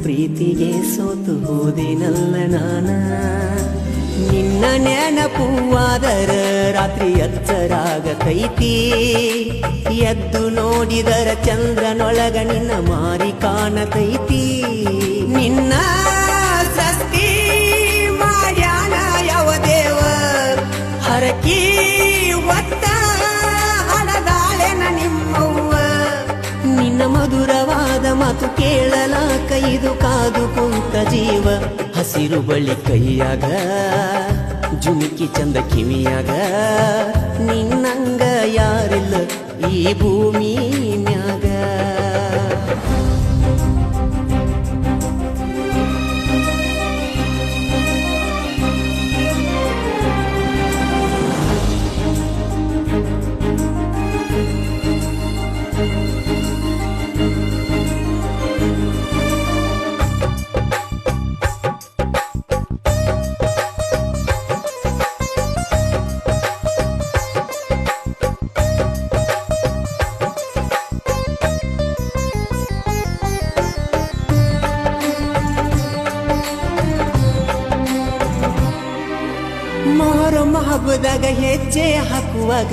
ಪ್ರೀತಿಗೆ ಸೋತು ಹೋದಿನಲ್ಲ ನಾನ ನಿನ್ನ ನೆನಪುವಾದರ ರಾತ್ರಿ ಎಚ್ಚರಾಗತೈತಿ ಎದ್ದು ನೋಡಿದರ ಚಂದ್ರನೊಳಗ ನಿನ್ನ ಮಾರಿ ಕಾಣತೈತಿ ನಿನ್ನ ಸೃಷ್ಟಿ ಮಾಡ್ಯಾನ ಯಾವ ದೇವ ಹರಕಿ ಒತ್ತ ಹಡದಾಳೆನ ನಿಮ್ಮವ್ವ ನಿನ್ನ ಮಧುರವಾದ ಮಾತು ಕೇಳಲಾಕ ಇದು ಕಾದು ಕುಂತ ಜೀವ ಹಸಿರು ಬಳಿ ಕೈಯಾಗ ಜುಮಿಕಿ ಚಂದ ಕಿವಿಯಾಗ ನಿನ್ನಂಗ ಯಾರಿಲ್ಲ ಈ ಭೂಮಿ ಮ್ಯಾಗ ಮೊಹರಂ ಹಬ್ಬದಾಗ ಹೆಜ್ಜೆ ಹಾಕುವಾಗ